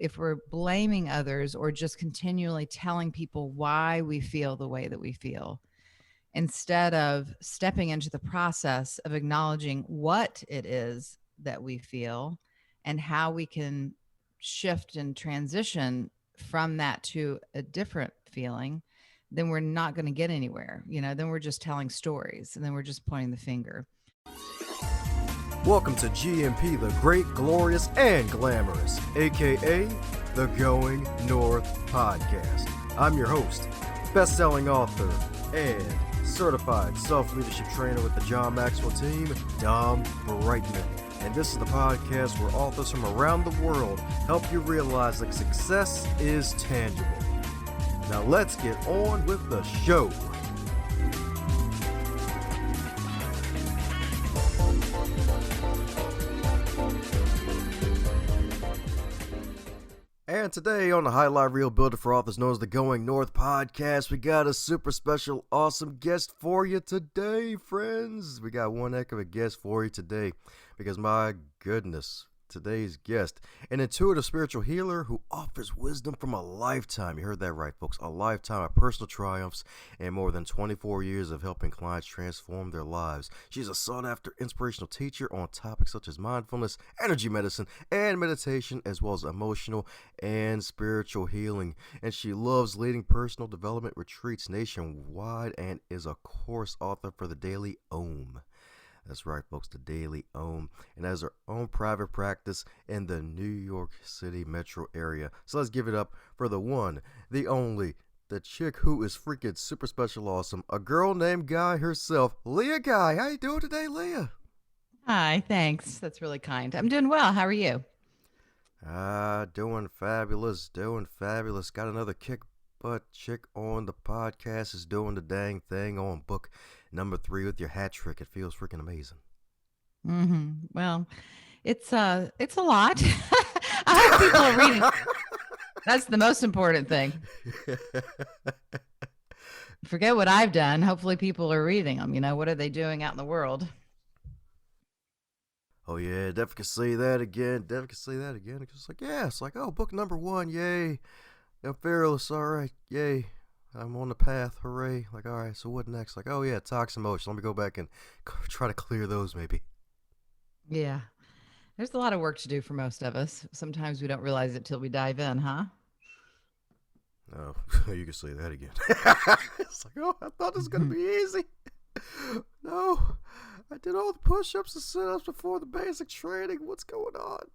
if we're blaming others or just continually telling people why we feel the way that we feel, instead of stepping into the process of acknowledging what it is that we feel and how we can shift and transition from that to a different feeling, then we're not going to get anywhere. Then we're just telling stories and then we're just pointing the finger. Welcome to GMP, the Great, Glorious, and Glamorous, aka the Going North Podcast. I'm your host, best-selling author, and certified self-leadership trainer with the John Maxwell team, Dom Brightman. And this is the podcast where authors from around the world help you realize that success is tangible. Now let's get on with the show. And today on the Highlight Reel Builder for Authors known as the Going North Podcast, we got a super special, awesome guest for you today, friends. We got one heck of a guest for you today because, my goodness, today's guest, an intuitive spiritual healer who offers wisdom from a lifetime. You heard that right, folks. A lifetime of personal triumphs and more than 24 years of helping clients transform their lives. She's a sought-after inspirational teacher on topics such as mindfulness, energy medicine, and meditation, as well as emotional and spiritual healing. And she loves leading personal development retreats nationwide and is a course author for the Daily Om. That's right, folks, the Daily Om, and has her own private practice in the New York City metro area. So let's give it up for the one, the only, the chick who is freaking super special awesome, a girl named Guy herself, Leah Guy. How you doing today, Leah? Hi, thanks. That's really kind. I'm doing well. How are you? Doing fabulous, Got another kick butt chick on the podcast, is doing the dang thing on book number 3 with your hat trick. It feels freaking amazing. Well, it's a lot. I hope people are reading. That's the most important thing. Forget what I've done. Hopefully people are reading them. What are they doing out in the world? Oh yeah, definitely can say that again. It's like, yeah, it's like, oh, book number 1, yay. I'm fearless, all right, yay. I'm on the path, hooray. Like, all right, so what next? Like, oh yeah, toxic emotion. Let me go back and try to clear those maybe. Yeah. There's a lot of work to do for most of us. Sometimes we don't realize it till we dive in, huh? Oh, you can say that again. It's like, oh, I thought this was going to be easy. No, I did all the push-ups and sit-ups before the basic training. What's going on?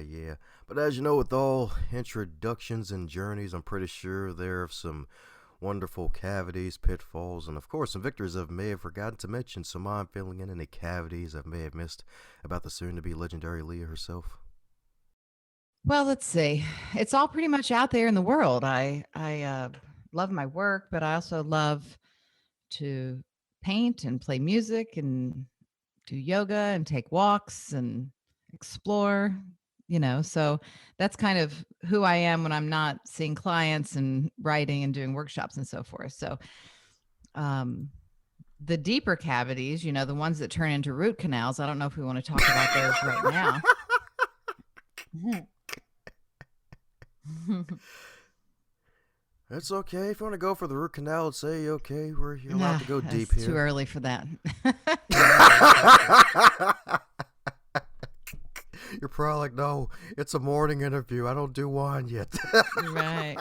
Yeah. But as you know, with all introductions and journeys, I'm pretty sure there are some wonderful cavities, pitfalls, and of course some victories I may have forgotten to mention. So I'm filling in any cavities I may have missed about the soon-to-be legendary Leah herself. Well, let's see. It's all pretty much out there in the world. I love my work, but I also love to paint and play music and do yoga and take walks and explore, so that's kind of who I am when I'm not seeing clients and writing and doing workshops and so forth. So the deeper cavities, the ones that turn into root canals, I don't know if we want to talk about those right now. It's okay. If you want to go for the root canal, it's okay. You're allowed to go deep here. It's too early for that. You're probably like, no, it's a morning interview. I don't do wine yet. Right.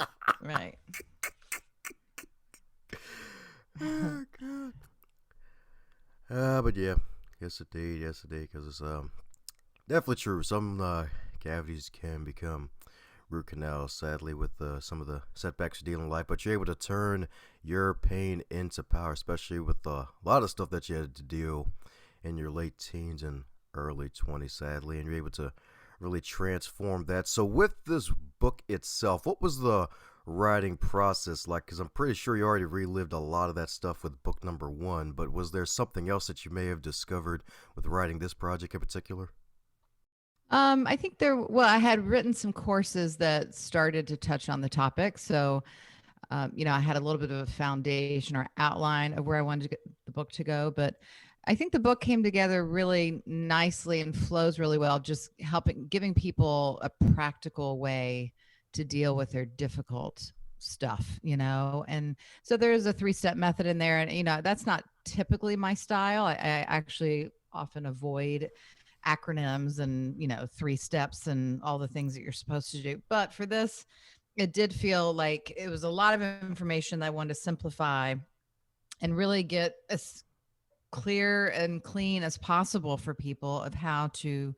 Oh, God. But yeah, yes indeed, because it's definitely true. Some cavities can become root canals, sadly, with some of the setbacks you deal in life, but you're able to turn your pain into power, especially with a lot of stuff that you had to deal in your late teens and early 20s, sadly, and you're able to really transform that. So with this book itself, what was the writing process like? Because I'm pretty sure you already relived a lot of that stuff with book number 1, but was there something else that you may have discovered with writing this project in particular? I think I had written some courses that started to touch on the topic. So, I had a little bit of a foundation or outline of where I wanted the book to go, but I think the book came together really nicely and flows really well, just giving people a practical way to deal with their difficult stuff, And so there's a 3-step method in there. And, that's not typically my style. I actually often avoid acronyms and, 3 steps and all the things that you're supposed to do. But for this, it did feel like it was a lot of information that I wanted to simplify and really get as clear and clean as possible for people of how to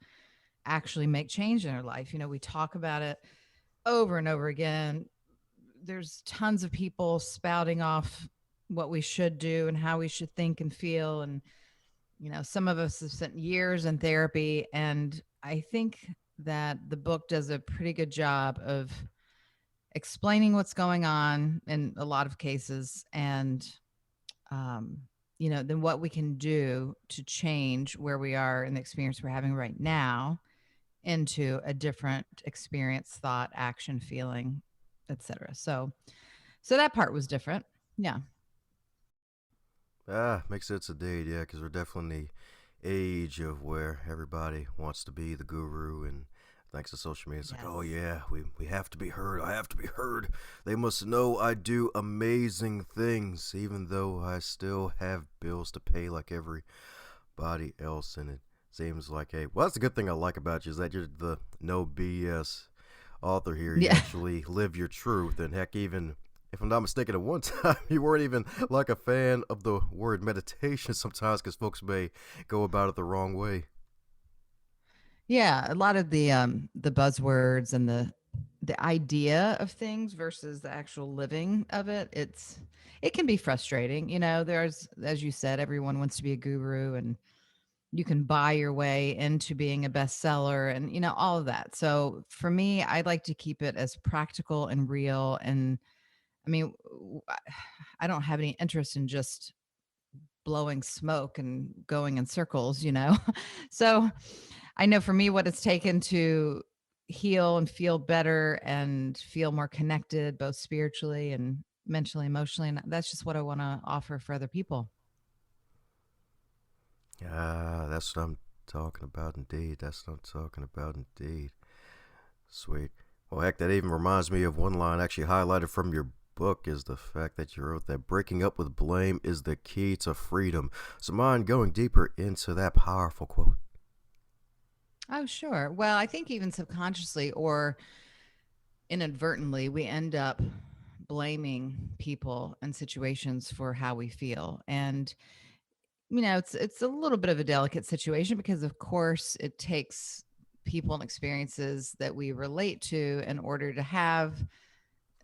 actually make change in their life. We talk about it over and over again. There's tons of people spouting off what we should do and how we should think and feel. And, some of us have spent years in therapy. And I think that the book does a pretty good job of explaining what's going on in a lot of cases and um, then what we can do to change where we are in the experience we're having right now into a different experience, thought, action, feeling, etc. So that part was different. Yeah. Makes sense indeed, yeah, because we're definitely in the age of where everybody wants to be the guru, and thanks to social media, it's like, oh Yes. yeah, we have to be heard. I have to be heard. They must know I do amazing things, even though I still have bills to pay like everybody else. And it seems like, hey, well, that's the good thing I like about you is that you're the no BS author here. You Yeah. actually live your truth, and heck, even if I'm not mistaken, at one time you weren't even like a fan of the word meditation sometimes because folks may go about it the wrong way. Yeah, a lot of the buzzwords and the idea of things versus the actual living of it can be frustrating. There's, as you said, everyone wants to be a guru, and you can buy your way into being a bestseller and all of that. So for me, I like to keep it as practical and real. And I mean, I don't have any interest in just blowing smoke and going in circles. So I know for me what it's taken to heal and feel better and feel more connected, both spiritually and mentally, emotionally. And that's just what I want to offer for other people. That's what I'm talking about indeed. That's what I'm talking about indeed. Sweet. Well, heck, that even reminds me of one line actually highlighted from your book is the fact that you wrote that breaking up with blame is the key to freedom. So mind going deeper into that powerful quote. Oh, sure. Well, I think even subconsciously or inadvertently, we end up blaming people and situations for how we feel. And it's a little bit of a delicate situation because of course it takes people and experiences that we relate to in order to have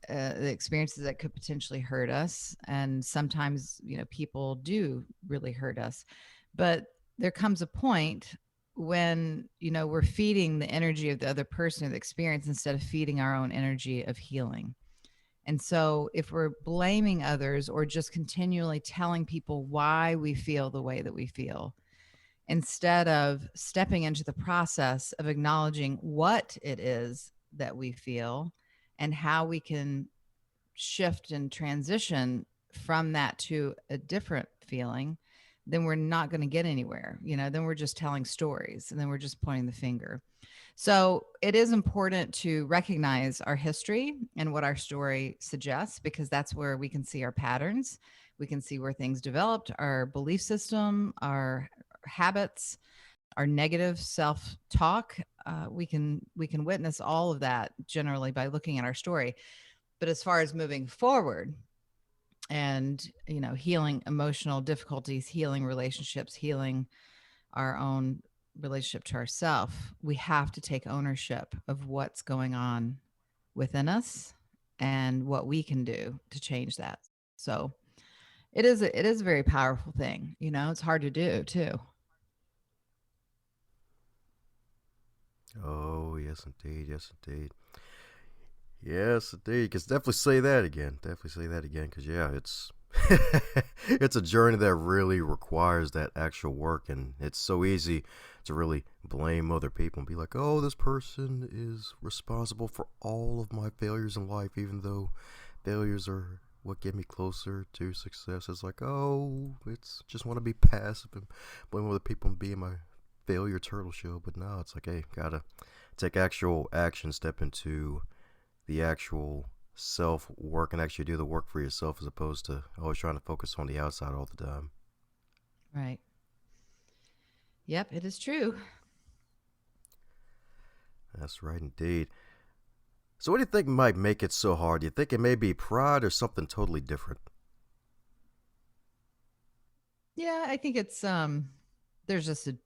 the experiences that could potentially hurt us. And sometimes, people do really hurt us. But there comes a point when, we're feeding the energy of the other person or the experience instead of feeding our own energy of healing. And so if we're blaming others or just continually telling people why we feel the way that we feel, instead of stepping into the process of acknowledging what it is that we feel and how we can shift and transition from that to a different feeling, then we're not going to get anywhere. Then we're just telling stories and then we're just pointing the finger. So it is important to recognize our history and what our story suggests, because that's where we can see our patterns. We can see where things developed, our belief system, our habits, our negative self-talk. We can witness all of that generally by looking at our story. But as far as moving forward and healing emotional difficulties, healing relationships, healing our own relationship to ourselves, we have to take ownership of what's going on within us and what we can do to change that. So it is a very powerful thing. It's hard to do too. Oh, yes, indeed. Yes, indeed. Yes, indeed. Cause definitely say that again. Definitely say that again. Cause yeah, it's it's a journey that really requires that actual work, and it's so easy to really blame other people and be like, "Oh, this person is responsible for all of my failures in life," even though failures are what get me closer to success. It's like, oh, it's just want to be passive and blame other people and be in my failure turtle shell. But no, it's like, hey, gotta take actual action, step into the actual self work and actually do the work for yourself as opposed to always trying to focus on the outside all the time. Right. Yep, it is true. That's right, indeed. So, what do you think might make it so hard? Do you think it may be pride or something totally different? Yeah, I think it's there's just a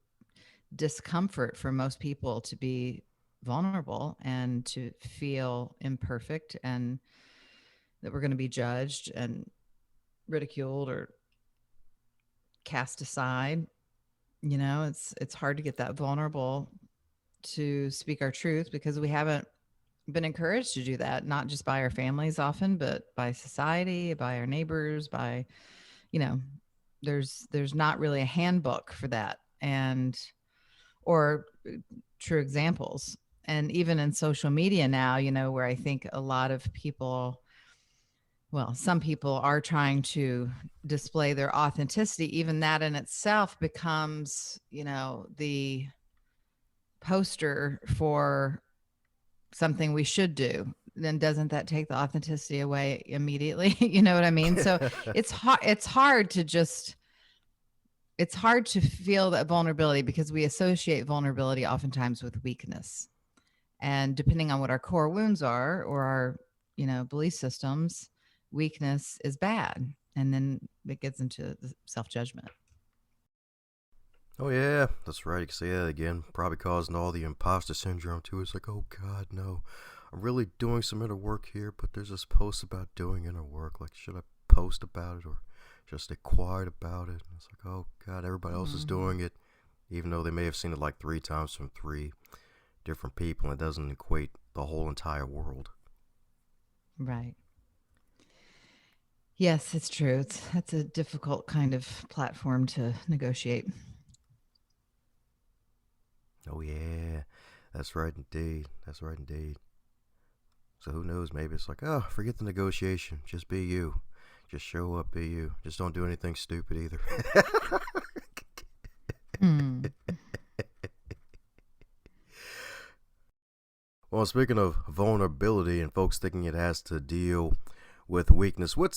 discomfort for most people to be vulnerable and to feel imperfect and that we're going to be judged and ridiculed or cast aside. You know, it's hard to get that vulnerable to speak our truth because we haven't been encouraged to do that, not just by our families often, but by society, by our neighbors, by, you know, there's not really a handbook for that. And or true examples. And even in social media now, you know, where I think a lot of people, well, some people are trying to display their authenticity, even that in itself becomes, you know, the poster for something we should do. Then doesn't that take the authenticity away immediately? You know what I mean? So it's hard to just it's hard to feel that vulnerability because we associate vulnerability oftentimes with weakness. And depending on what our core wounds are or our, you know, belief systems, weakness is bad. And then it gets into the self-judgment. Oh yeah, that's right. You can say that again. Probably causing all the imposter syndrome too. It's like, oh God, no, I'm really doing some inner work here, but there's this post about doing inner work. Like, should I post about it or just stay quiet about it? And it's like, oh God, everybody else is Mm-hmm. doing it, even though they may have seen it like 3 times from 3 different people. And it doesn't equate the whole entire world. Right. Yes, it's true. That's a difficult kind of platform to negotiate. Oh yeah, that's right indeed. That's right indeed. So who knows? Maybe it's like, oh, forget the negotiation. Just be you. Just show up, be you. Just don't do anything stupid either. Hmm. Well, speaking of vulnerability and folks thinking it has to deal with weakness, what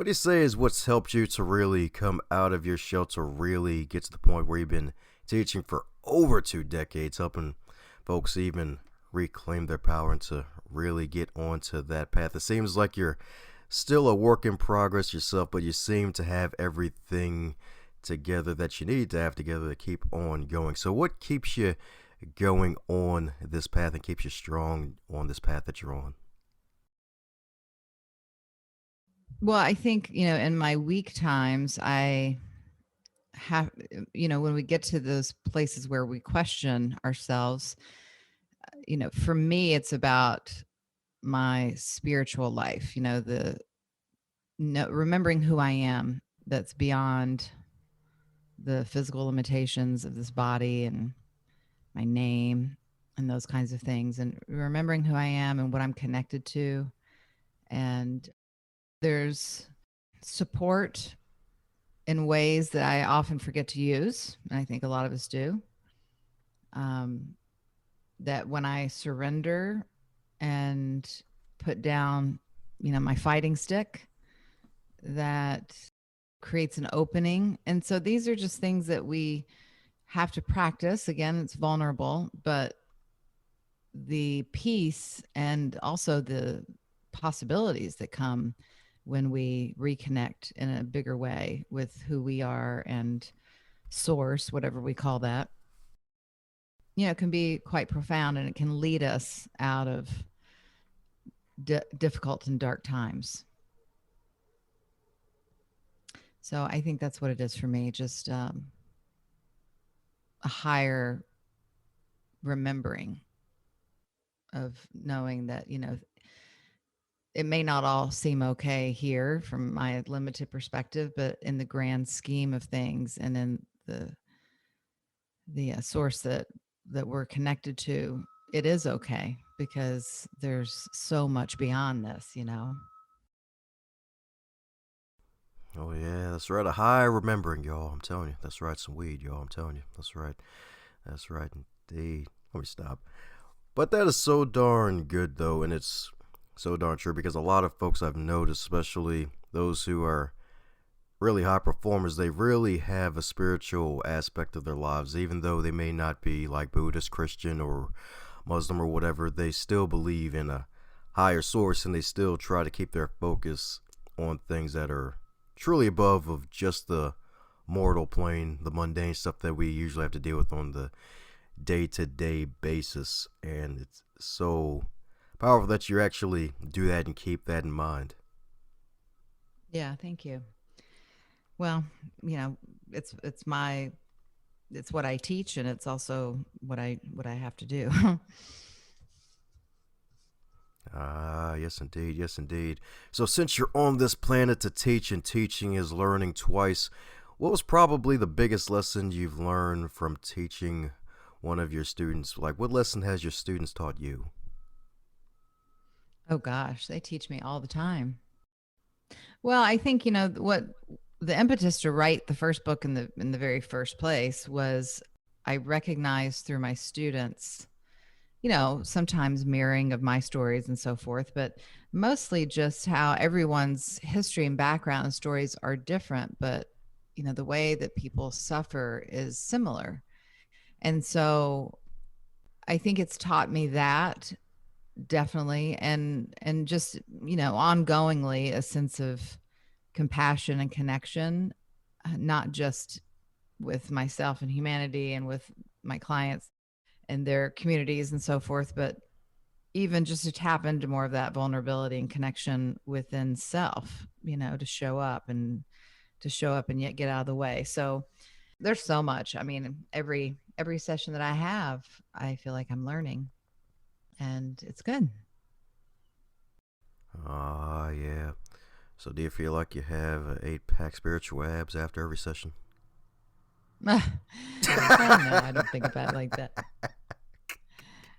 do you say is what's helped you to really come out of your shell to really get to the point where you've been teaching for over 2 decades, helping folks even reclaim their power and to really get onto that path? It seems like you're still a work in progress yourself, but you seem to have everything together that you need to have together to keep on going. So, what keeps you going on this path and keeps you strong on this path that you're on? Well, I think, you know, in my weak times, I have, you know, when we get to those places where we question ourselves, you know, for me, it's about my spiritual life, you know, the no, remembering who I am that's beyond the physical limitations of this body and my name and those kinds of things, and remembering who I am and what I'm connected to. And there's support in ways that I often forget to use. And I think a lot of us do. Um, that when I surrender and put down, you know, my fighting stick, that creates an opening. And so these are just things that we have to practice. Again, it's vulnerable, but the peace and also the possibilities that come when we reconnect in a bigger way with who we are and source, whatever we call that, you know, can be quite profound and it can lead us out of difficult and dark times. So I think that's what it is for me, just a higher remembering of knowing that, you know, it may not all seem okay here from my limited perspective, but in the grand scheme of things and in the source that we're connected to, it is okay because there's so much beyond this, you know. Oh yeah, that's right. A high remembering, y'all. I'm telling you. That's right. Some weed, y'all. I'm telling you. That's right. That's right indeed. Let me stop. But that is so darn good though, and it's so darn true because a lot of folks I've noticed, especially those who are really high performers, they really have a spiritual aspect of their lives, even though they may not be like Buddhist, Christian, or Muslim or whatever. They still believe in a higher source, and they still try to keep their focus on things that are truly above of just the mortal plane, the mundane stuff that we usually have to deal with on the day-to-day basis. And it's so powerful that you actually do that and keep that in mind. Yeah, thank you. Well, you know, it's my it's what I teach, and it's also what I have to do. Ah, yes, indeed. Yes, indeed. So, since you're on this planet to teach, and teaching is learning twice, what was probably the biggest lesson you've learned from teaching one of your students? Like, what lesson has your students taught you? Oh gosh, they teach me all the time. Well, I think what the impetus to write the first book in the very first place was I recognized through my students, sometimes mirroring of my stories and so forth, but mostly just how everyone's history and background and stories are different, but the way that people suffer is similar. And so I think it's taught me that definitely, and just ongoingly a sense of compassion and connection, not just with myself and humanity and with my clients and their communities and so forth, but even just to tap into more of that vulnerability and connection within self, to show up and yet get out of the way. So there's so much. I mean, every session that I have, I feel like I'm learning, and it's good. Ah, yeah. So, do you feel like you have 8-pack spiritual abs after every session? No, I don't think about it like that.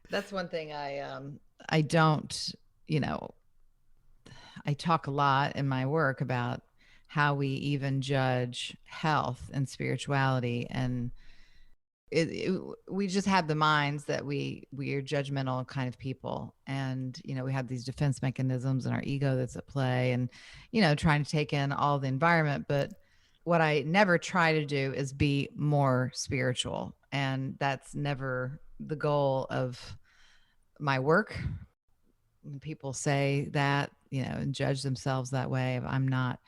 That's one thing I don't, you know, I talk a lot in my work about how we even judge health and spirituality, and we just have the minds that we are judgmental kind of people, and we have these defense mechanisms and our ego that's at play, and trying to take in all the environment. But what I never try to do is be more spiritual, and that's never the goal of my work. When people say that, and judge themselves that way, if I'm not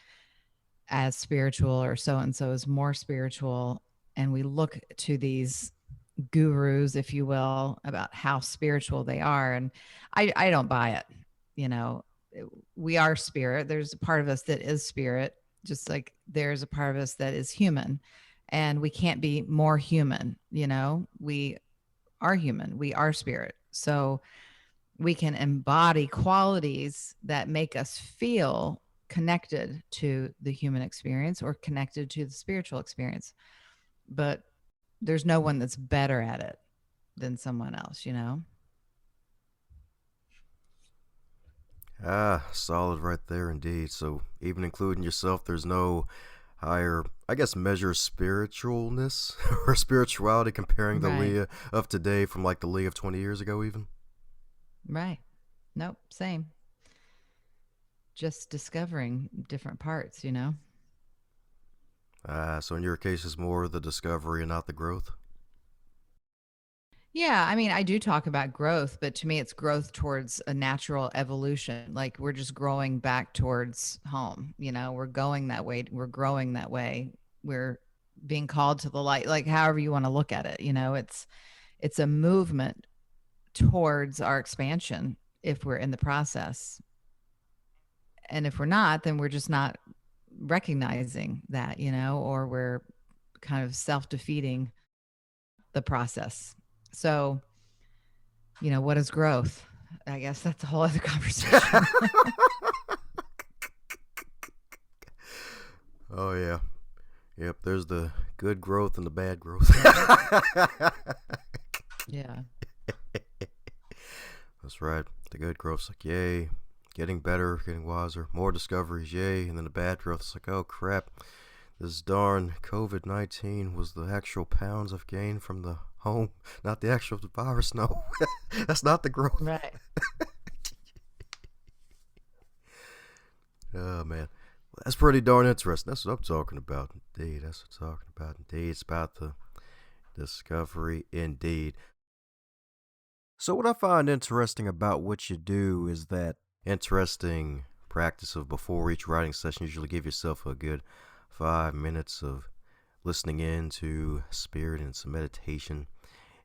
as spiritual or so and so is more spiritual, and we look to these gurus, if you will, about how spiritual they are, and I don't buy it. you know we are spirit. There's a part of us that is spirit, just like there's a part of us that is human, and we can't be more human. We are human, we are spirit, so we can embody qualities that make us feel connected to the human experience or connected to the spiritual experience. But there's no one that's better at it than someone else. Ah, solid right there indeed. So, even including yourself, there's no higher, I guess, measure of spiritualness or spirituality comparing the Right. Leah of today from like the Leah of 20 years ago, even? Right. Nope. Same. Just discovering different parts. Ah, so in your case, it's more the discovery and not the growth? Yeah, I mean, I do talk about growth, but to me, it's growth towards a natural evolution. Like we're just growing back towards home. We're going that way. We're growing that way. We're being called to the light. Like however you want to look at it. It's a movement towards our expansion if we're in the process, and if we're not, then we're just not recognizing that. Or we're kind of self defeating the process. So what is growth? I guess that's a whole other conversation. Oh, yeah. Yep, there's the good growth and the bad growth. Yeah. That's right. The good growth's like, yay. getting better, getting wiser, more discoveries, yay. And then the bad growth, it's like, oh crap, this darn COVID-19 was the actual pounds I've gained from the home, not the actual virus. No, that's not the growth. Right. Oh man, that's pretty darn interesting. That's what I'm talking about. Indeed, that's what I'm talking about. Indeed, it's about the discovery. Indeed. So what I find interesting about what you do is that interesting practice of before each writing session, usually give yourself a good 5 minutes of listening in to spirit and some meditation,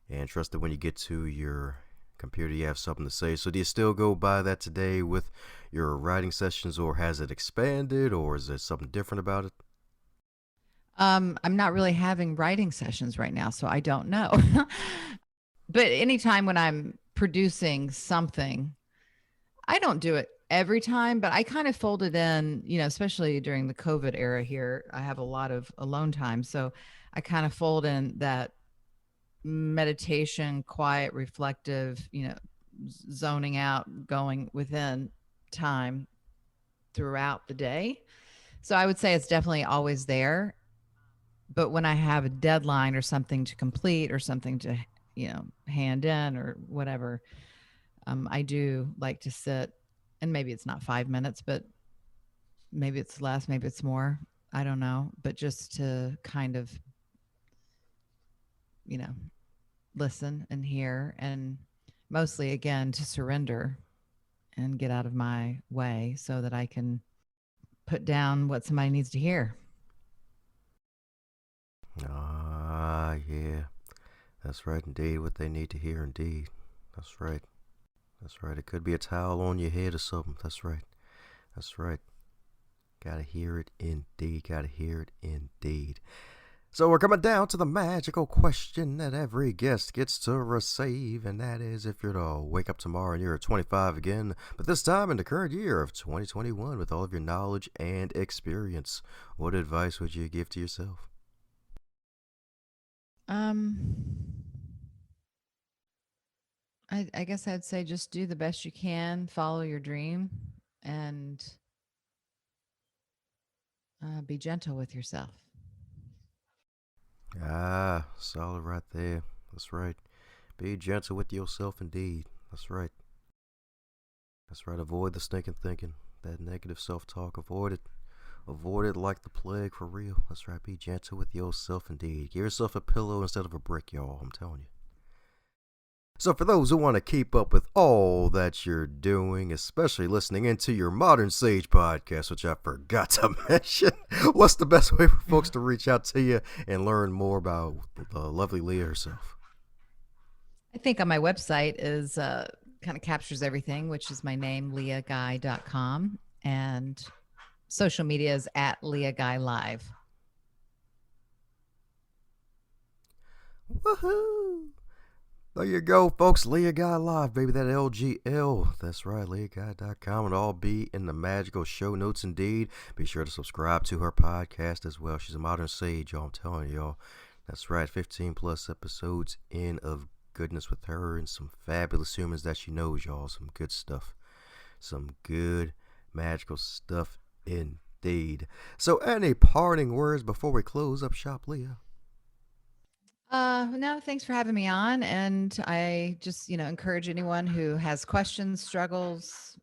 and trust that when you get to your computer you have something to say. So do you still go by that today with your writing sessions, or has it expanded, or is there something different about it? I'm not really having writing sessions right now, so I don't know. But anytime when I'm producing something, I don't do it every time, but I kind of fold it in, especially during the COVID era here. I have a lot of alone time. So I kind of fold in that meditation, quiet, reflective, zoning out, going within time throughout the day. So I would say it's definitely always there. But when I have a deadline or something to complete or something to, hand in or whatever, I do like to sit, and maybe it's not 5 minutes, but maybe it's less, maybe it's more. I don't know. But just to kind of, you know, listen and hear, and mostly again to surrender and get out of my way so that I can put down what somebody needs to hear. Ah, yeah. That's right, indeed. What they need to hear, indeed. That's right. That's right. It could be a towel on your head or something. That's right. That's right. Gotta hear it, indeed. Gotta hear it, indeed. So we're coming down to the magical question that every guest gets to receive, and that is, if you're to wake up tomorrow and you're 25 again, but this time in the current year of 2021 with all of your knowledge and experience, what advice would you give to yourself? I guess I'd say just do the best you can, follow your dream, and be gentle with yourself. Ah, solid right there. That's right. Be gentle with yourself, indeed. That's right. That's right. Avoid the stinking thinking, that negative self-talk. Avoid it. Avoid it like the plague, for real. That's right. Be gentle with yourself, indeed. Give yourself a pillow instead of a brick, y'all. I'm telling you. So for those who want to keep up with all that you're doing, especially listening into your Modern Sage podcast, which I forgot to mention, what's the best way for folks to reach out to you and learn more about the lovely Leah herself? I think on my website is kind of captures everything, which is my name, leahguy.com. And social media is at Leah Guy Live. Woohoo! There you go, folks. Leah Guy Live, baby. That LGL. That's right, leahguy.com. It'll all be in the magical show notes, indeed. Be sure to subscribe to her podcast as well. She's a modern sage, y'all. I'm telling y'all. That's right, 15 plus episodes in of goodness with her and some fabulous humans that she knows, y'all. Some good stuff. Some good magical stuff indeed. So, any parting words before we close up shop, Leah? No, thanks for having me on. And I just, encourage anyone who has questions, struggles,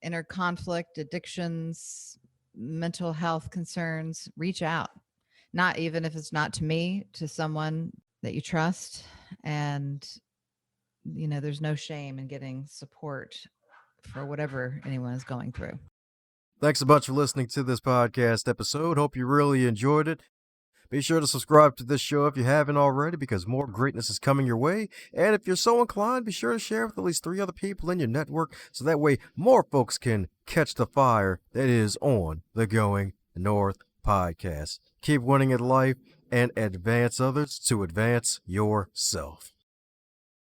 inner conflict, addictions, mental health concerns, reach out. Not even if it's not to me, to someone that you trust. And, there's no shame in getting support for whatever anyone is going through. Thanks a bunch for listening to this podcast episode. Hope you really enjoyed it. Be sure to subscribe to this show if you haven't already, because more greatness is coming your way. And if you're so inclined, be sure to share with at least 3 other people in your network, so that way more folks can catch the fire that is on the Going North podcast. Keep winning at life and advance others to advance yourself.